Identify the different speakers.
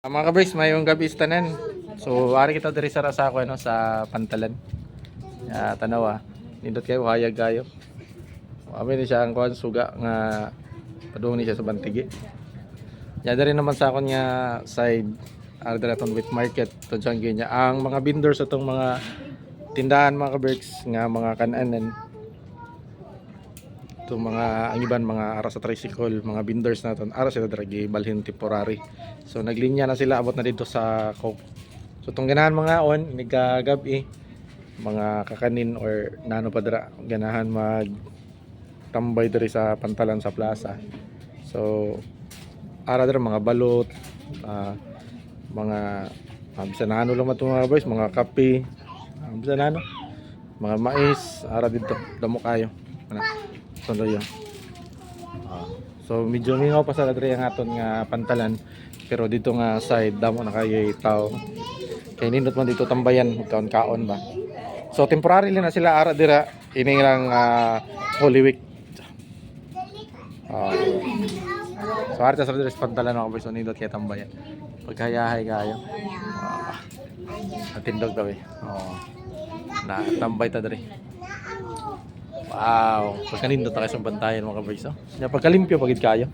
Speaker 1: Mga kabris, mayong gabi istanan. So, ari kita diri sa rasa ko sa Pantalan. Tanawa, nindot kayo hayag kayo. Abi ni siya ang kuan suga nga padung ni siya sa Bantigi. Ya diri naman sa akon nga side ari dalaton with market to jang ginya. Ang mga vendors atong mga tindahan mga kabris nga mga kananan. Itong mga ang iban mga ara sa tricycle, mga vendors naton ara sila diri balhin temporary. So naglinya na sila abot na dito sa Coke. So tong ganahan mga on nigagabi mga kakanin or nano pa dira ganahan mag tambay diri sa Pantalan sa plaza. So ara dira mga balot, mga bisan ano lang matong mga boys, mga kape, bisan ano, mga mais ara dito damo kayo. Ano? Tuloy yun. So medyo mingaw pa sa diri ang aton nga Pantalan, pero dito nga side damo na kay tao. Kay nindot man dito tambayan kaon-kaon ba. So temporary lang na sila ara dira ini lang Holy Week. So arta sa diri sa Pantalan mga boys, nindot kay tambayan. Pagkayahay kayo. Natindog daw eh. Na tambay ta diri. Wow, pagkanindot tayo sa bantayan mga kabris. Pagkalimpyo pagid kayo.